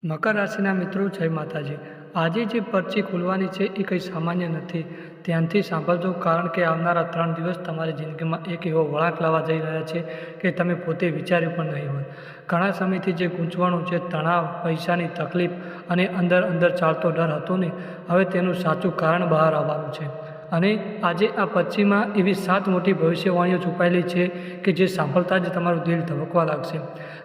મકર રાશિના મિત્રો, જય માતાજી। આજે જે પરચી ખુલવાની છે એ કંઈ સામાન્ય નથી। ધ્યાનથી સાંભળજો, કારણ કે આવનારા 3 દિવસ તમારી જિંદગીમાં એક એવો વળાંક લાવવા જઈ રહ્યા છે કે તમે પોતે વિચાર્યું પણ નહીં હોય। ઘણા સમયથી જે ગૂંચવણો, જે તણાવ, પૈસાની તકલીફ અને અંદર ચાલતો ડર હતો ને, હવે તેનું સાચું કારણ બહાર આવવાનું છે। અને આજે આ પચ્ચીમાં એવી 7 મોટી ભવિષ્યવાણીઓ છુપાયેલી છે કે જે સાંભળતા જ તમારું દિલ ધબકવા લાગશે।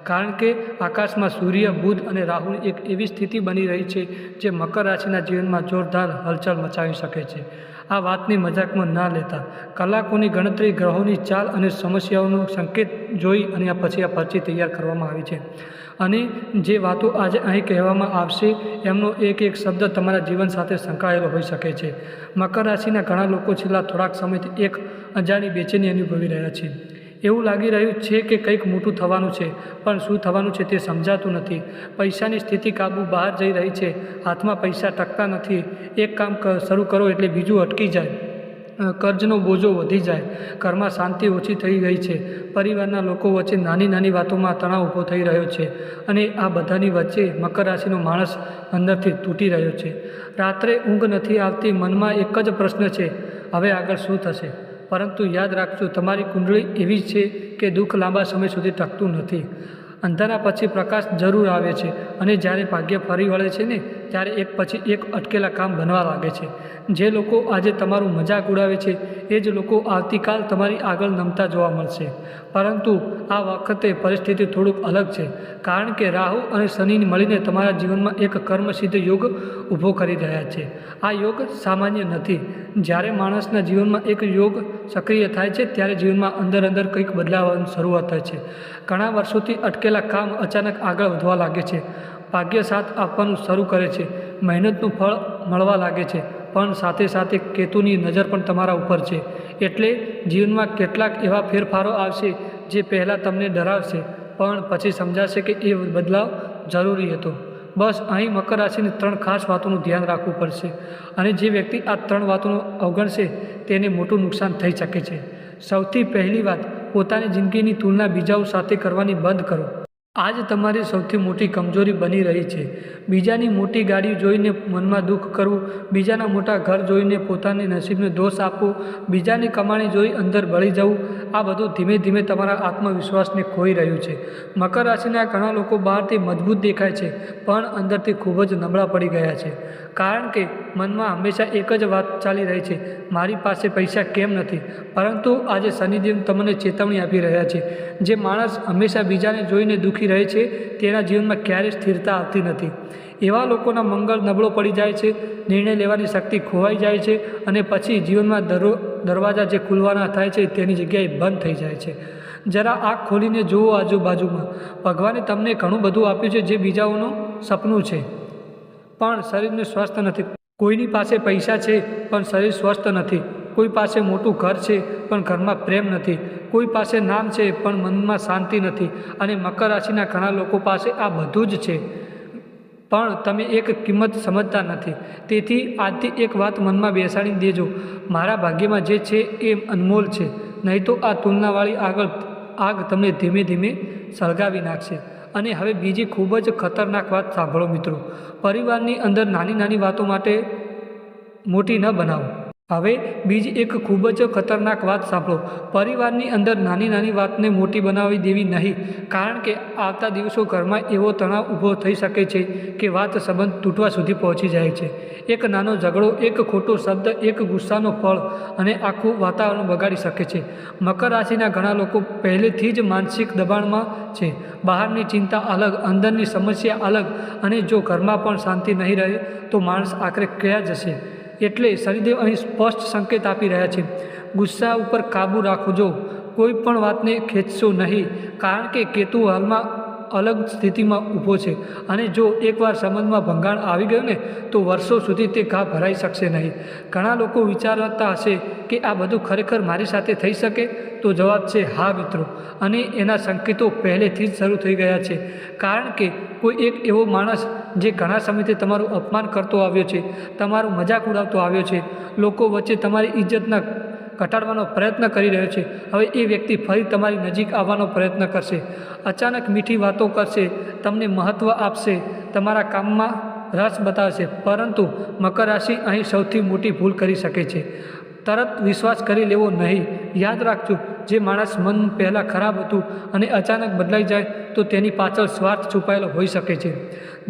કારણ કે આકાશમાં સૂર્ય, બુધ અને રાહુની એક એવી સ્થિતિ બની રહી છે જે મકર રાશિના જીવનમાં જોરદાર હલચલ મચાવી શકે છે। આ વાતની મજાકમાં ના લેતા। કલાકોની ગણતરી, ગ્રહોની ચાલ અને સમસ્યાઓનો સંકેત જોઈ અને પછી આ પચ્ચી તૈયાર કરવામાં આવી છે। અને જે વાતો આજે અહીં કહેવામાં આવશે એમનો એક એક શબ્દ તમારા જીવન સાથે સંકળાયેલો હોઈ શકે છે। મકર રાશિના ઘણા લોકો છેલ્લા થોડાક સમયથી એક અજાણી બેચેની અનુભવી રહ્યા છે। એવું લાગી રહ્યું છે કે કંઈક મોટું થવાનું છે, પણ શું થવાનું છે તે સમજાતું નથી। પૈસાની સ્થિતિ કાબુ બહાર જઈ રહી છે, હાથમાં પૈસા ટકતા નથી। એક કામ શરૂ કરો એટલે બીજું અટકી જાય, કર્જનો બોજો વધી જાય, ઘરમાં શાંતિ ઓછી થઈ ગઈ છે, પરિવારના લોકો વચ્ચે નાની નાની વાતોમાં તણાવ ઊભો થઈ રહ્યો છે। અને આ બધાની વચ્ચે મકર રાશિનો માણસ અંદરથી તૂટી રહ્યો છે। રાત્રે ઊંઘ નથી આવતી, મનમાં એક જ પ્રશ્ન છે, હવે આગળ શું થશે? પરંતુ યાદ રાખજો, તમારી કુંડળી એવી છે કે દુઃખ લાંબા સમય સુધી ટકતું નથી। અંધારા પછી પ્રકાશ જરૂર આવે છે, અને જ્યારે ભાગ્ય ફરી વળે છે ને, ત્યારે એક પછી એક અટકેલા કામ બનવા લાગે છે। જે લોકો આજે તમારું મજાક ઉડાવે છે એ જ લોકો આવતીકાલ તમારી આગળ નમતા જોવા મળશે। પરંતુ આ વખતે પરિસ્થિતિ થોડુંક અલગ છે, કારણ કે રાહુ અને શનિ મળીને તમારા જીવનમાં એક કર્મસિદ્ધ યોગ ઊભો કરી રહ્યા છે। આ યોગ સામાન્ય નથી। જ્યારે માણસના જીવનમાં એક યોગ સક્રિય થાય છે ત્યારે જીવનમાં અંદર કંઈક બદલાવવાની શરૂઆત થાય છે। ઘણા વર્ષોથી અટકેલા કામ અચાનક આગળ વધવા લાગે છે, ભાગ્ય સાથ આપવાનું શરૂ કરે છે, મહેનતનું ફળ મળવા લાગે છે। પણ સાથે સાથે કેતુની નજર પણ તમારા ઉપર છે, એટલે જીવનમાં કેટલાક એવા ફેરફારો આવશે જે પહેલાં તમને ડરાવશે, પણ પછી સમજાશે કે એ બદલાવ જરૂરી હતો। બસ અહીં મકર રાશિની 3 ખાસ વાતોનું ધ્યાન રાખવું પડશે, અને જે વ્યક્તિ આ 3 વાતોનું અવગણશે તેને મોટું નુકસાન થઈ શકે છે। સૌથી પહેલી વાત, પોતાની જિંદગીની તુલના બીજાઓ સાથે કરવાની બંધ કરો। આજ તમારી સૌથી મોટી કમજોરી બની રહી છે। બીજાની મોટી ગાડી જોઈને મનમાં દુઃખ કરવું, બીજાના મોટા ઘર જોઈને પોતાની નસીબને દોષ આપવો, બીજાની કમાણી જોઈ અંદર બળી જવું, આ બધું ધીમે ધીમે તમારા આત્મવિશ્વાસને ખોઈ રહ્યું છે। મકર રાશિના ઘણા લોકો બહારથી મજબૂત દેખાય છે, પણ અંદરથી ખૂબ જ નબળા પડી ગયા છે, કારણ કે મનમાં હંમેશા એક જ વાત ચાલી રહી છે, મારી પાસે પૈસા કેમ નથી? પરંતુ આજે શનિદેવ તમને ચેતવણી આપી રહ્યા છે। જે માણસ હંમેશા બીજાને જોઈને દુઃખી રહે છે તેના જીવનમાં ક્યારેય સ્થિરતા આવતી નથી। એવા લોકોના મંગળ નબળો પડી જાય છે, નિર્ણય લેવાની શક્તિ ખોવાઈ જાય છે, અને પછી જીવનમાં દરવાજા જે ખુલવાના થાય છે તેની જગ્યાએ બંધ થઈ જાય છે। જરા આંખ ખોલીને જુઓ આજુબાજુમાં। ભગવાને તમને ઘણું બધું આપ્યું છે જે બીજાઓનું સપનું છે, પણ શરીરને સ્વસ્થ નથી। કોઈની પાસે પૈસા છે પણ શરીર સ્વસ્થ નથી, કોઈ પાસે મોટું ઘર છે પણ ઘરમાં પ્રેમ નથી, કોઈ પાસે નામ છે પણ મનમાં શાંતિ નથી। અને મકર રાશિના ઘણા લોકો પાસે આ બધું જ છે, પણ તમે એક કિંમત સમજતા નથી। તેથી આજથી એક વાત મનમાં બેસાડી દેજો, મારા ભાગ્યમાં જે છે એ અનમોલ છે, નહીં તો આ તુલનાવાળી આગ તમને ધીમે ધીમે સળગાવી નાખશે। અને હવે બીજી ખૂબ જ ખતરનાક વાત સાંભળો મિત્રો, પરિવારની અંદર નાની નાની વાતો માટે મોટી ન બનાવો। હવે બીજી એક ખૂબ જ ખતરનાક વાત સાંભળો, પરિવારની અંદર નાની નાની વાતને મોટી બનાવી દેવી નહીં, કારણ કે આવતા દિવસો ઘરમાં એવો તણાવ ઊભો થઈ શકે છે કે વાત સંબંધ તૂટવા સુધી પહોંચી જાય છે। એક નાનો ઝઘડો, એક ખોટો શબ્દ, એક ગુસ્સાનો ફળ અને આખું વાતાવરણ બગાડી શકે છે। મકર રાશિના ઘણા લોકો પહેલેથી જ માનસિક દબાણમાં છે, બહારની ચિંતા અલગ, અંદરની સમસ્યા અલગ, અને જો ઘરમાં પણ શાંતિ નહીં રહે તો માણસ આખરે ક્યાં જશે? એટલે શનિદેવ અહીં સ્પષ્ટ સંકેત આપી રહ્યા છે, ગુસ્સા ઉપર કાબૂ રાખજો, કોઈ પણ વાતને ખેંચશો નહીં, કારણ કે કેતુ હાલમાં અલગ સ્થિતિમાં ઊભો છે, અને જો એકવાર સંબંધમાં ભંગાણ આવી ગયું ને તો વર્ષો સુધી તે ઘા ભરાઈ શકશે નહીં। ઘણા લોકો વિચારતા હશે કે આ બધું ખરેખર મારી સાથે થઈ શકે? તો જવાબ છે હા મિત્રો, અને એના સંકેતો પહેલેથી જ શરૂ થઈ ગયા છે, કારણ કે કોઈ એક એવો માણસ જે ઘણા સમયથી તમારું અપમાન કરતો આવ્યો છે, તમારું મજાક ઉડાવતો આવ્યો છે, લોકો વચ્ચે તમારી ઇજ્જતના ઘટાડવાનો પ્રયત્ન કરી રહ્યો છે, હવે એ વ્યક્તિ ફરી તમારી નજીક આવવાનો પ્રયત્ન કરશે। અચાનક મીઠી વાતો કરશે, તમને મહત્ત્વ આપશે, તમારા કામમાં રસ બતાવશે, પરંતુ મકર રાશિ અહીં સૌથી મોટી ભૂલ કરી શકે છે. તરત વિશ્વાસ કરી લેવો નહીં. યાદ રાખજો, જે માણસ મન પહેલાં ખરાબ હતું અને અચાનક બદલાઈ જાય તો તેની પાછળ સ્વાર્થ છુપાયેલો હોઈ શકે છે.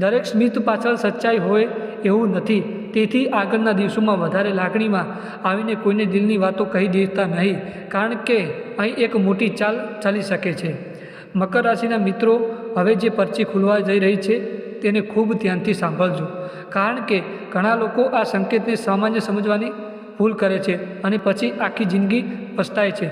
દરેક સ્મિત પાછળ સચ્ચાઈ હોય એવું નથી. તેથી આગળના દિવસોમાં વધારે લાગણીમાં આવીને કોઈને દિલની વાતો કહી દેતા નહીં, કારણ કે અહીં એક મોટી ચાલ ચાલી શકે છે. મકર રાશિના મિત્રો, હવે જે પરચી ખુલવા જઈ રહી છે તેને ખૂબ ધ્યાનથી સાંભળજો, કારણ કે ઘણા લોકો આ સંકેતને સામાન્ય સમજવાની ભૂલ કરે છે અને પછી આખી જિંદગી પછતાય છે.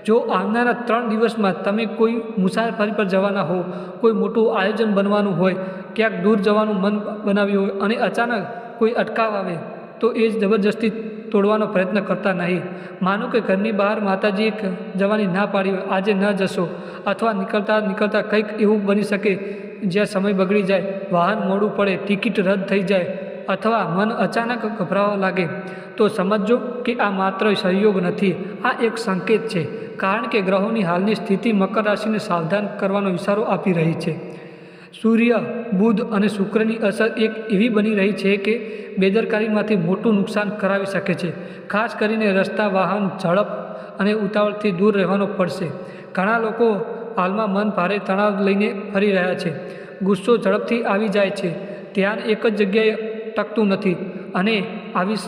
જો આવનારા 3 દિવસમાં તમે કોઈ મુસાફરી પર જવાના હો, કોઈ મોટું આયોજન બનવાનું હોય, ક્યાંક દૂર જવાનું મન બનાવ્યું હોય અને અચાનક કોઈ અટકાવ આવે તો એ જબરજસ્તી તોડવાનો પ્રયત્ન કરતા નહીં. માનો કે ઘરની બહાર માતાજીએ જવાની ના પાડી હોય, આજે ન જશો, અથવા નીકળતા કંઈક એવું બની શકે જ્યાં સમય બગડી જાય, વાહન મોડું પડે, ટિકિટ રદ થઈ જાય અથવા મન અચાનક ગભરાવા લાગે, તો સમજો કે આ માત્ર સહયોગ નથી, આ એક સંકેત છે. કારણ કે ગ્રહોની હાલની સ્થિતિ મકર રાશિને સાવધાન કરવાનો ઇશારો આપી રહી છે. સૂર્ય, બુધ અને શુક્રની અસર એક એવી બની રહી છે કે બેદરકારીમાંથી મોટું નુકસાન કરાવી શકે છે. ખાસ કરીને રસ્તા, વાહન, ઝડપ અને ઉતાવળથી દૂર રહેવાનો પડશે. ઘણા લોકો હાલમાં મન ભારે તણાવ લઈને ફરી રહ્યા છે. ગુસ્સો ઝડપથી આવી જાય છે, ધ્યાન એક જ જગ્યાએ ટકતું નથી અને આવી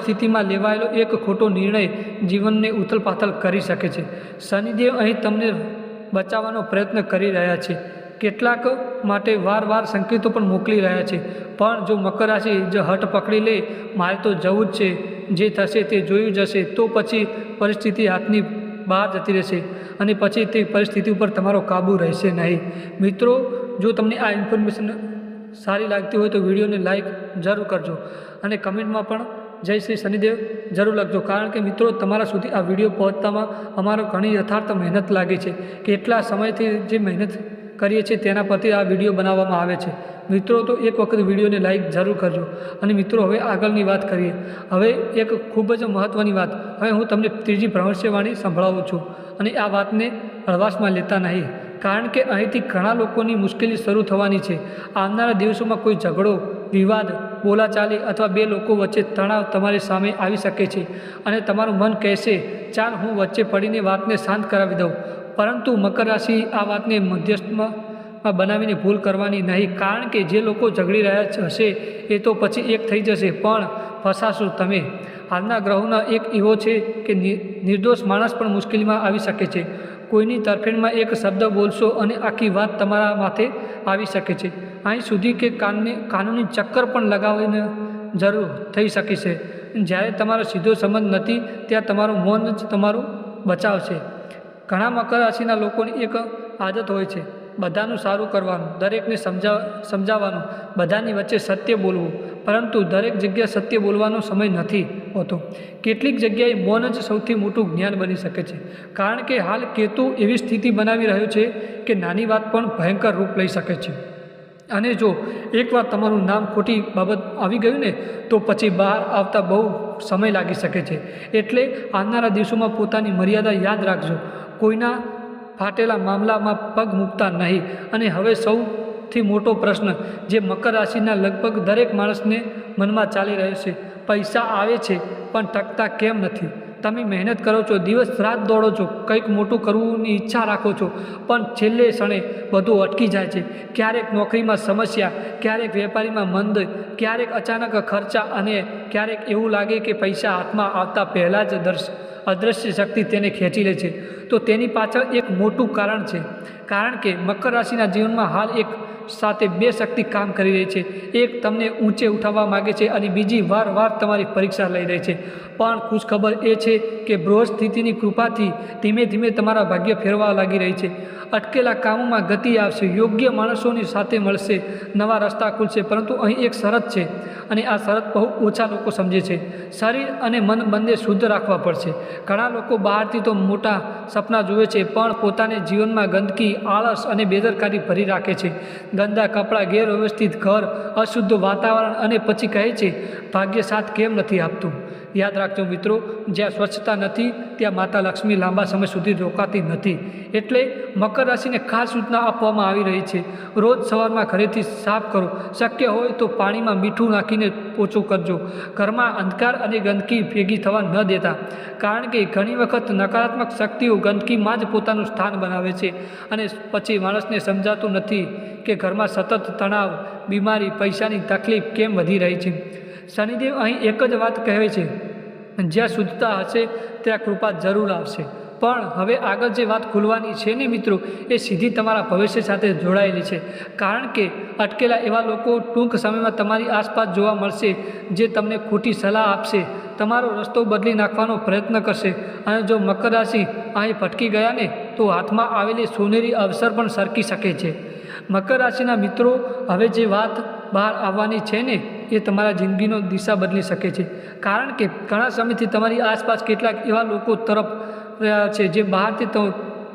સ્થિતિમાં લેવાયેલો એક ખોટો નિર્ણય જીવનને ઉથલપાથલ કરી શકે છે. શનિદેવ અહીં તમને બચાવવાનો પ્રયત્ન કરી રહ્યા છે. કેટલાક માટે વારવાર સંકેતો પણ મોકલી રહ્યા છે, પણ જો મકર રાશિ જો હઠ પકડી લે, મારે તો જવું જ છે, જે થશે તે જોયું જશે, તો પછી પરિસ્થિતિ હાથની બહાર જતી રહેશે અને પછી તે પરિસ્થિતિ ઉપર તમારો કાબૂ રહેશે નહીં. મિત્રો, જો તમને આ ઇન્ફોર્મેશન સારી લાગતી હોય તો વિડીયોને લાઈક જરૂર કરજો અને કમેન્ટમાં પણ જય શ્રી શનિદેવ જરૂર લખજો, કારણ કે મિત્રો, તમારા સુધી આ વિડીયો પહોંચવામાં અમારો ઘણી યથાર્થ મહેનત લાગી છે. કેટલા સમયથી જે મહેનત કરીએ છીએ તેના પરથી આ વિડીયો બનાવવામાં આવે છે. મિત્રો, તો એક વખત વિડીયોને લાઈક જરૂર કરજો. અને મિત્રો, હવે આગળની વાત કરીએ. હવે એક ખૂબ જ મહત્ત્વની વાત, હવે હું તમને ત્રીજી ભવિષ્યવાણી સંભળાવું છું અને આ વાતને હળવાશમાં લેતા નહીં, કારણ કે અહીંથી ઘણા લોકોની મુશ્કેલી શરૂ થવાની છે. આવનારા દિવસોમાં કોઈ ઝઘડો, વિવાદ, બોલાચાલી અથવા બે લોકો વચ્ચે તણાવ તમારી સામે આવી શકે છે અને તમારું મન કહેશે, ચાલ હું વચ્ચે પડીને વાતને શાંત કરાવી દઉં. પરંતુ મકર રાશિ આ વાતને મધ્યસ્થમાં બનાવીને ભૂલ કરવાની નહીં, કારણ કે જે લોકો ઝઘડી રહ્યા હશે એ તો પછી એક થઈ જશે, પણ ફસાશો તમે. હાલના ગ્રહોનો એક એવો છે કે નિર્દોષ માણસ પણ મુશ્કેલીમાં આવી શકે છે. કોઈની તરફેણમાં એક શબ્દ બોલશો અને આખી વાત તમારા માથે આવી શકે છે. અહીં સુધી કે કાનૂની ચક્કર પણ લગાવીને જરૂર થઈ શકે છે. જ્યારે તમારો સીધો સંબંધ નથી ત્યાં તમારું મૌન જ તમારું બચાવ છે. ઘણા મકર રાશિના લોકોની એક આદત હોય છે, બધાનું સારું કરવાનું, દરેકને સમજાવવાનું, બધાની વચ્ચે સત્ય બોલવું, પરંતુ દરેક જગ્યાએ સત્ય બોલવાનો સમય નથી હોતો. કેટલીક જગ્યાએ મૌન જ સૌથી મોટું જ્ઞાન બની શકે છે, કારણ કે હાલ કેતુ એવી સ્થિતિ બનાવી રહ્યો છે કે નાની વાત પણ ભયંકર રૂપ લઈ શકે છે. અને જો એકવાર તમારું નામ ખોટી બાબત આવી ગયું ને, તો પછી બહાર આવતા બહુ સમય લાગી શકે છે. એટલે આવનારા દિવસોમાં પોતાની મર્યાદા યાદ રાખજો. કોઈના ફાટેલા મામલામાં પગ મૂકતા નહીં. અને હવે સૌથી મોટો પ્રશ્ન જે મકર રાશિના લગભગ દરેક માણસને મનમાં ચાલી રહ્યો છે, પૈસા આવે છે પણ ટકતા કેમ નથી? તમે મહેનત કરો છો, દિવસ રાત દોડો છો, કંઈક મોટું કરવાની ઈચ્છા રાખો છો, પણ છેલ્લે ક્ષણે બધું અટકી જાય છે. ક્યારેક નોકરીમાં સમસ્યા, ક્યારેક વેપારીમાં મંદ, ક્યારેક અચાનક ખર્ચા અને ક્યારેક એવું લાગે કે પૈસા હાથમાં આવતા પહેલાં જ અદૃશ્ય શક્તિ તેને ખેંચી લે છે. તો તેની પાછળ એક મોટું કારણ છે, કારણ કે મકર રાશિના જીવનમાં હાલ એક સાથે બે શક્તિ કામ કરી રહી છે. એક તમને ઊંચે ઉઠાવવા માગે છે અને બીજી વારવાર તમારી પરીક્ષા લઈ રહી છે. પણ ખુશખબર એ છે કે બૃહસ્પતિની કૃપાથી ધીમે ધીમે તમારા ભાગ્ય ફેરવા લાગી રહી છે. અટકેલા કામોમાં ગતિ આવશે, યોગ્ય માણસોની સાથે મળશે, નવા રસ્તા ખુલશે. પરંતુ અહીં એક શરત છે અને આ શરત બહુ ઓછા લોકો સમજે છે. શરીર અને મન બંને શુદ્ધ રાખવા પડશે. ઘણા લોકો બહારથી તો મોટા સપના જુએ છે, પણ પોતાને જીવનમાં ગંદકી, આળસ અને બેદરકારી ભરી રાખે છે. ગંદા કપડાં, ગેરવ્યવસ્થિત ઘર, અશુદ્ધ વાતાવરણ અને પછી કહે છે, ભાગ્ય સાથ કેમ નથી આપતું? યાદ રાખજો મિત્રો, જ્યાં સ્વચ્છતા નથી ત્યાં માતા લક્ષ્મી લાંબા સમય સુધી રોકાતી નથી. એટલે મકર રાશિને ખાસ સૂચના આપવામાં આવી રહી છે. રોજ સવારમાં ઘરેથી સાફ કરો. શક્ય હોય તો પાણીમાં મીઠું નાખીને પોછું કરજો. ઘરમાં અંધકાર અને ગંદકી ભેગી થવા ન દેતા, કારણ કે ઘણી વખત નકારાત્મક શક્તિઓ ગંદકીમાં જ પોતાનું સ્થાન બનાવે છે અને પછી માણસને સમજાતું નથી કે ઘરમાં સતત તણાવ, બીમારી, પૈસાની તકલીફ કેમ વધી રહી છે. શનિદેવ અહીં એક જ વાત કહે છે, જ્યાં શુદ્ધતા હશે ત્યાં કૃપા જરૂર આવશે. પણ હવે આગળ જે વાત ખુલવાની છે ને મિત્રો, એ સીધી તમારા ભવિષ્ય સાથે જોડાયેલી છે. કારણ કે અટકેલા એવા લોકો ટૂંક સમયમાં તમારી આસપાસ જોવા મળશે, જે તમને ખોટી સલાહ આપશે, તમારો રસ્તો બદલી નાખવાનો પ્રયત્ન કરશે. અને જો મકર રાશિ અહીં ભટકી ગયા ને, તો હાથમાં આવેલી સોનેરી અવસર પણ સરકી શકે છે. મકર રાશિના મિત્રો, હવે જે વાત બહાર આવવાની છે ને, એ તમારા જિંદગીનો દિશા બદલી શકે છે. કારણ કે ઘણા સમયથી તમારી આસપાસ કેટલાક એવા લોકો તરફ રહ્યા છે જે બહારથી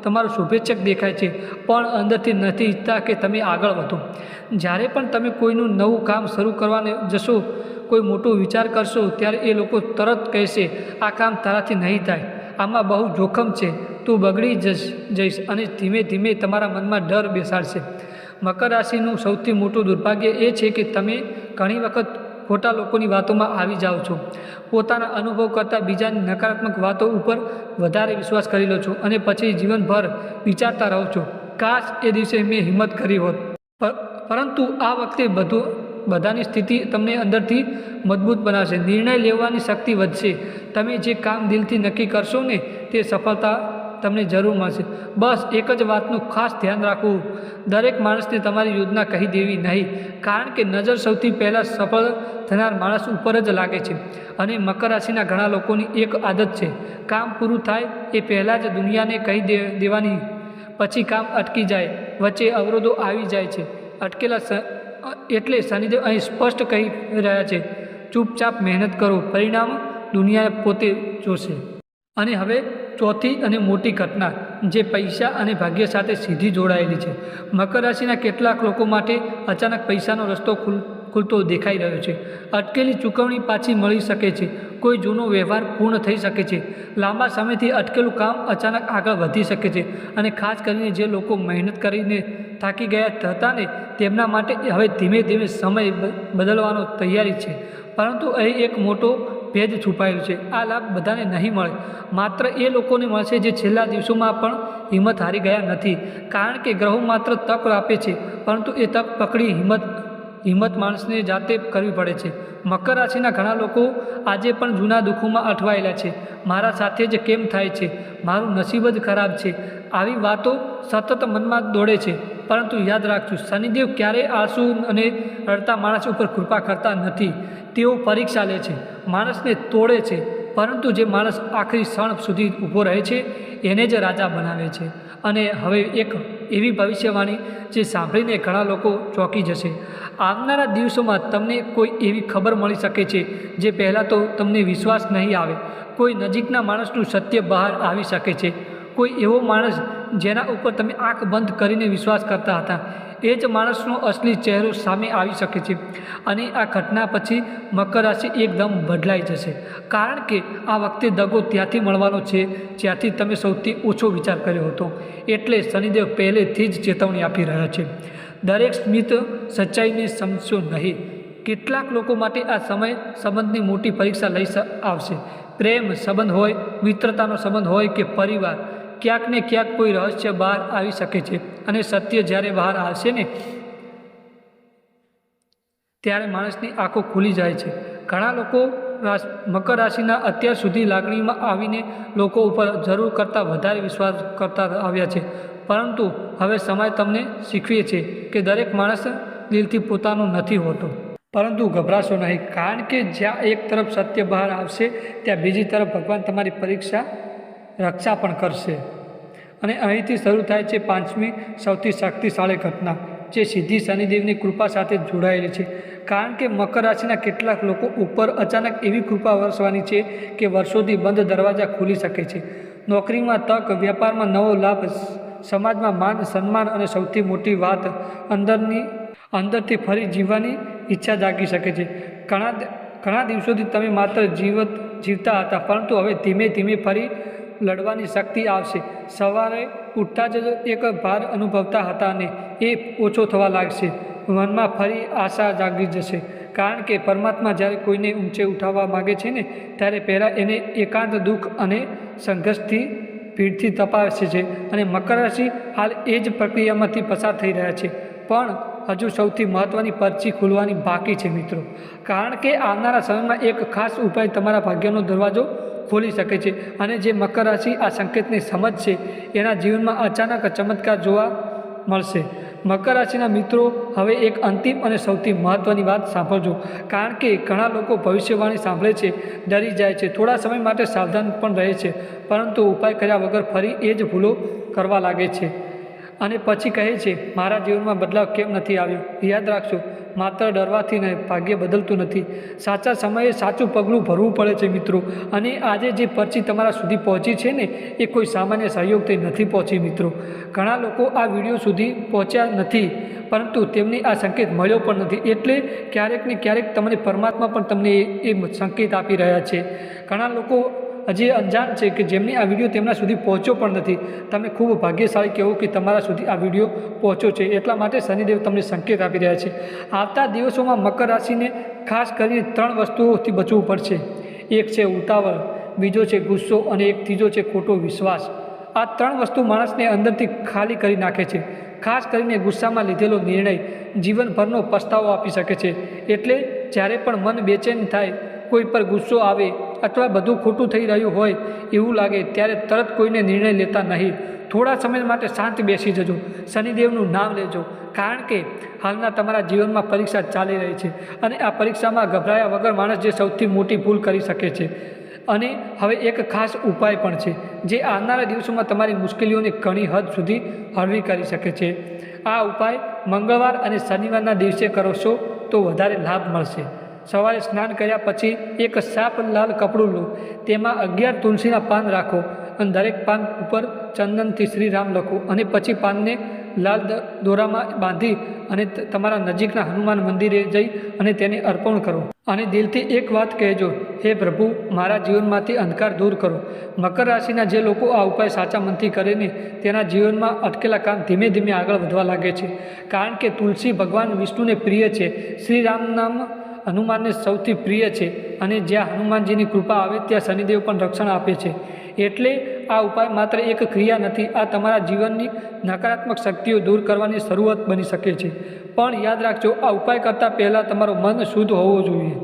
તમારો શુભેચ્છક દેખાય છે, પણ અંદરથી નથી ઈચ્છતા કે તમે આગળ વધો. જ્યારે પણ તમે કોઈનું નવું કામ શરૂ કરવાને જશો, કોઈ મોટો વિચાર કરશો, ત્યારે એ લોકો તરત કહેશે, આ કામ તારાથી નહીં થાય, આમાં બહુ જોખમ છે, તું બગડી જઈશ, અને ધીમે ધીમે તમારા મનમાં ડર બેસાડશે. મકર રાશિનું સૌથી મોટું દુર્ભાગ્ય એ છે કે તમે ઘણી વખત ખોટા લોકોની વાતોમાં આવી જાઓ છો. પોતાના અનુભવ કરતાં બીજાની નકારાત્મક વાતો ઉપર વધારે વિશ્વાસ કરી લો છો અને પછી જીવનભર વિચારતા રહો છો, કાશ એ દિવસે મેં હિંમત કરી હોત. પરંતુ આ વખતે બધાની સ્થિતિ તમને અંદરથી મજબૂત બનાવશે. નિર્ણય લેવાની શક્તિ વધશે. તમે જે કામ દિલથી નક્કી કરશો ને, તે સફળતા તમને જરૂર મળશે. બસ એક જ વાતનું ખાસ ધ્યાન રાખવું, દરેક માણસને તમારી યોજના કહી દેવી નહીં, કારણ કે નજર સૌથી પહેલાં સફળ થનાર માણસ ઉપર જ લાગે છે. અને મકર રાશિના ઘણા લોકોની એક આદત છે, કામ પૂરું થાય એ પહેલાં જ દુનિયાને કહી દેવાની. પછી કામ અટકી જાય, વચ્ચે અવરોધો આવી જાય છે. એટલે શનિદેવ અહીં સ્પષ્ટ કહી રહ્યા છે, ચૂપચાપ મહેનત કરો, પરિણામ દુનિયા પોતે જોશે. અને હવે ચોથી અને મોટી ઘટના, જે પૈસા અને ભાગ્ય સાથે સીધી જોડાયેલી છે. મકર રાશિના કેટલાક લોકો માટે અચાનક પૈસાનો રસ્તો ખુલતો દેખાઈ રહ્યો છે. અટકેલી ચૂકવણી પાછી મળી શકે છે. કોઈ જૂનો વ્યવહાર પૂર્ણ થઈ શકે છે. લાંબા સમયથી અટકેલું કામ અચાનક આગળ વધી શકે છે. અને ખાસ કરીને જે લોકો મહેનત કરીને થાકી ગયા હતા ને, તેમના માટે હવે ધીમે ધીમે સમય બદલવાનો તૈયારી છે. પરંતુ અહીં એક મોટો ભેદ છુપાયેલું છે. આ લાભ બધાને નહીં મળે, માત્ર એ લોકોને મળશે જે છેલ્લા દિવસોમાં પણ હિંમત હારી ગયા નથી. કારણ કે ગ્રહો માત્ર તક આપે છે, પરંતુ એ તક પકડી હિંમત માણસને જાતે કરવી પડે છે. મકર રાશિના ઘણા લોકો આજે પણ જૂના દુઃખોમાં અટવાયેલા છે. મારા સાથે જ કેમ થાય છે, મારું નસીબ જ ખરાબ છે, આવી વાતો સતત મનમાં દોડે છે. પરંતુ યાદ રાખજો, શનિદેવ ક્યારેય આળસુ અને રડતા માણસ ઉપર કૃપા કરતા નથી. તેઓ પરીક્ષા લે છે, માણસને તોડે છે, પરંતુ જે માણસ આખરી ક્ષણ સુધી ઊભો રહે છે, એને જ રાજા બનાવે છે. અને હવે એક એવી ભવિષ્યવાણી જે સાંભળીને ઘણા લોકો ચોંકી જશે. આવનારા દિવસોમાં તમને કોઈ એવી ખબર મળી શકે છે જે પહેલાં તો તમને વિશ્વાસ નહીં આવે. કોઈ નજીકના માણસનું સત્ય બહાર આવી શકે છે. કોઈ એવો માણસ જેના ઉપર તમે આંખ બંધ કરીને વિશ્વાસ કરતા હતા, એ જ માણસનો અસલી ચહેરો સામે આવી શકે છે. અને આ ઘટના પછી મકર રાશિ એકદમ બદલાઈ જશે, કારણ કે આ વખતે દગો ત્યાંથી મળવાનો છે જ્યાંથી તમે સૌથી ઓછો વિચાર કર્યો હતો. એટલે શનિદેવ પહેલેથી જ ચેતવણી આપી રહ્યા છે, દરેક સ્મિત સચ્ચાઈને સમજશો નહીં. કેટલાક લોકો માટે આ સમય સંબંધની મોટી પરીક્ષા લઈ આવશે. પ્રેમ સંબંધ હોય, મિત્રતાનો સંબંધ હોય કે પરિવાર, ક્યાંક ને ક્યાંક કોઈ રહસ્ય બહાર આવી શકે છે. અને સત્ય જ્યારે બહાર આવશે ને, ત્યારે માણસની આંખો ખુલી જાય છે. ઘણા લોકો મકર રાશિના અત્યાર સુધી લાગણીમાં આવીને લોકો ઉપર જરૂર કરતાં વધારે વિશ્વાસ કરતા આવ્યા છે. પરંતુ હવે સમય તમને શીખવે છે કે દરેક માણસ દિલથી પોતાનો નથી હોતો. પરંતુ ગભરાશો નહીં, કારણ કે જ્યાં એક તરફ સત્ય બહાર આવશે, ત્યાં બીજી તરફ ભગવાન તમારી રક્ષા પણ કરશે. અને અહીંથી શરૂ થાય છે પાંચમી સૌથી શક્તિશાળી ઘટના, જે સીધી શનિદેવની કૃપા સાથે જોડાયેલી છે. કારણ કે મકર રાશિના કેટલાક લોકો ઉપર અચાનક એવી કૃપા વરસવાની છે કે વર્ષોથી બંધ દરવાજા ખુલી શકે છે. નોકરીમાં તક, વેપારમાં નવો લાભ, સમાજમાં માન સન્માન, અને સૌથી મોટી વાત, અંદરથી ફરી જીવવાની ઈચ્છા જાગી શકે છે. ઘણા દિવસોથી તમે માત્ર જીવતા હતા, પરંતુ હવે ધીમે ધીમે ફરી લડવાની શક્તિ આવશે. સવારે ઉઠતા જ એક ભાર અનુભવતા હતા અને એ ઓછો થવા લાગશે. મનમાં ફરી આશા જાગી જશે, કારણ કે પરમાત્મા જ્યારે કોઈને ઊંચે ઉઠાવવા માગે છે ને, ત્યારે પહેલાં એને એકાંત, દુઃખ અને સંઘર્ષથી ભીડથી તપાસે છે. અને મકર રાશિ હાલ એ જ પ્રક્રિયામાંથી પસાર થઈ રહ્યા છે, પણ હજુ સૌથી મહત્ત્વની પરચી ખુલવાની બાકી છે મિત્રો. કારણ કે આવનારા સમયમાં એક ખાસ ઉપાય તમારા ભાગ્યનો દરવાજો ખોલી શકે છે. અને જે મકર રાશિ આ સંકેતને સમજશે એના જીવનમાં અચાનક ચમત્કાર જોવા મળશે. મકર રાશિના મિત્રો, હવે એક અંતિમ અને સૌથી મહત્ત્વની વાત સાંભળજો, કારણ કે ઘણા લોકો ભવિષ્યવાણી સાંભળે છે, ડરી જાય છે, થોડા સમય માટે સાવધાન પણ રહે છે, પરંતુ ઉપાય કર્યા વગર ફરી એ જ ભૂલો કરવા લાગે છે અને પછી કહે છે, મારા જીવનમાં બદલાવ કેમ નથી આવ્યો? યાદ રાખજો, માત્ર ડરવાથી ને ભાગ્ય બદલતું નથી. સાચા સમયે સાચું પગલું ભરવું પડે છે મિત્રો. અને આજે જે પરચી તમારા સુધી પહોંચી છે ને, એ કોઈ સામાન્ય સહયોગથી નથી પહોંચી મિત્રો. ઘણા લોકો આ વિડીયો સુધી પહોંચ્યા નથી, પરંતુ તેમને આ સંકેત મળ્યો પણ નથી. એટલે ક્યારેક ને ક્યારેક તમને પરમાત્મા પણ તમને એ સંકેત આપી રહ્યા છે. ઘણા લોકો હજી અંજાન છે કે જેમને આ વિડીયો તેમના સુધી પહોંચ્યો પણ નથી. તમે ખૂબ ભાગ્યશાળી કહેવો કે તમારા સુધી આ વિડીયો પહોંચ્યો છે. એટલા માટે શનિદેવ તમને સંકેત આપી રહ્યા છે. આવતા દિવસોમાં મકર રાશિને ખાસ કરીને 3 વસ્તુઓથી બચવું પડશે. એક છે ઉતાવળ, બીજો છે ગુસ્સો અને એક ત્રીજો છે ખોટો વિશ્વાસ. આ 3 વસ્તુ માણસને અંદરથી ખાલી કરી નાખે છે. ખાસ કરીને ગુસ્સામાં લીધેલો નિર્ણય જીવનભરનો પસ્તાવો આપી શકે છે. એટલે જ્યારે પણ મન બેચેન થાય, કોઈ પર ગુસ્સો આવે અથવા બધું ખોટું થઈ રહ્યું હોય એવું લાગે, ત્યારે તરત કોઈને નિર્ણય લેતા નહીં. થોડા સમય માટે શાંત બેસી જજો, શનિદેવનું નામ લેજો, કારણ કે હાલના તમારા જીવનમાં પરીક્ષા ચાલી રહી છે અને આ પરીક્ષામાં ગભરાયા વગર માણસ જે સૌથી મોટી ભૂલ કરી શકે છે. અને હવે એક ખાસ ઉપાય પણ છે જે આવનારા દિવસોમાં તમારી મુશ્કેલીઓને ઘણી હદ સુધી હળવી કરી શકે છે. આ ઉપાય મંગળવાર અને શનિવારના દિવસે કરશો તો વધારે લાભ મળશે. સવારે સ્નાન કર્યા પછી એક સાફ લાલ કપડું લો, તેમાં 11 તુલસીના પાન રાખો અને દરેક પાન ઉપર ચંદનથી શ્રી રામ લખો અને પછી પાનને લાલ દોરામાં બાંધી અને તમારા નજીકના હનુમાન મંદિરે જઈ અને તેને અર્પણ કરો અને દિલથી એક વાત કહેજો, હે પ્રભુ, મારા જીવનમાંથી અંધકાર દૂર કરો. મકર રાશિના જે લોકો આ ઉપાય સાચા મનથી કરે ને, તેના જીવનમાં અટકેલા કામ ધીમે ધીમે આગળ વધવા લાગે છે. કારણ કે તુલસી ભગવાન વિષ્ણુને પ્રિય છે, શ્રી રામ નામ હનુમાનને સૌથી પ્રિય છે અને જ્યાં હનુમાનજીની કૃપા આવે ત્યાં શનિદેવ પણ રક્ષણ આપે છે. એટલે આ ઉપાય માત્ર એક ક્રિયા નથી, આ તમારા જીવનની નકારાત્મક શક્તિઓ દૂર કરવાની શરૂઆત બની શકે છે. પણ યાદ રાખજો, આ ઉપાય કરતાં પહેલાં તમારું મન શુદ્ધ હોવું જોઈએ.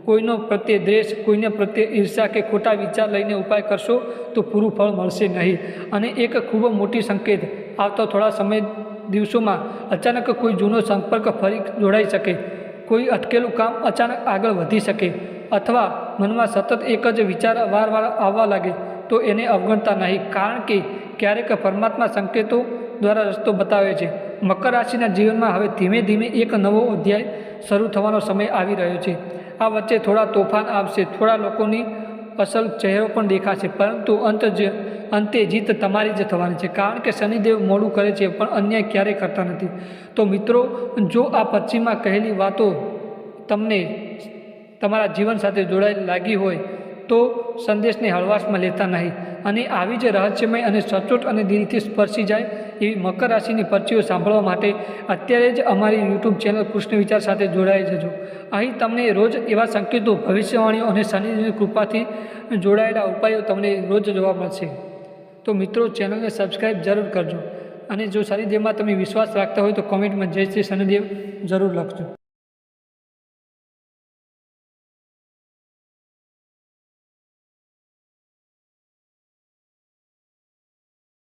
કોઈનો પ્રત્યે દ્વેષ, કોઈને પ્રત્યે ઈર્ષા કે ખોટા વિચાર લઈને ઉપાય કરશો તો પૂરું ફળ મળશે નહીં. અને એક ખૂબ મોટી સંકેત, આવતા થોડા સમય દિવસોમાં અચાનક કોઈ જૂનો સંપર્ક ફરી જોડાઈ શકે, કોઈ અટકેલું કામ અચાનક આગળ વધી શકે, અથવા મનમાં સતત એક જ વિચાર વારવાર આવવા લાગે તો એને અવગણતા નહીં, કારણ કે ક્યારેક પરમાત્મા સંકેતો દ્વારા રસ્તો બતાવે છે. મકર રાશિના જીવનમાં હવે ધીમે ધીમે એક નવો અધ્યાય શરૂ થવાનો સમય આવી રહ્યો છે. આ વચ્ચે થોડા તોફાન આવશે, થોડા લોકોની અસલ ચહેરો પણ દેખાશે, પરંતુ અંતે જીત તમારી જ થવાની છે. કારણ કે શનિદેવ મોડું કરે છે પણ અન્યાય ક્યારેય કરતા નથી. તો મિત્રો, જો આ પશ્ચિમમાં કહેલી વાતો તમને તમારા જીવન સાથે જોડાયેલી લાગી હોય તો સંદેશને હળવાશમાં લેતા નહીં અને આવી જ રહસ્યમય અને સચોટ અને દિલથી સ્પર્શી જાય એવી મકર રાશિની પરચીઓ સાંભળવા માટે અત્યારે જ અમારી યુટ્યુબ ચેનલ કૃષ્ણ વિચાર સાથે જોડાઈ જજો. અહીં તમને રોજ એવા સંકેતો, ભવિષ્યવાણીઓ અને શનિની કૃપાથી જોડાયેલા ઉપાયો તમને રોજ જોવા મળશે. તો મિત્રો, ચેનલને સબસ્ક્રાઈબ જરૂર કરજો અને જો શનિદેવમાં તમે વિશ્વાસ રાખતા હોય તો કોમેન્ટમાં જય શ્રી શનિદેવ જરૂર લખજો.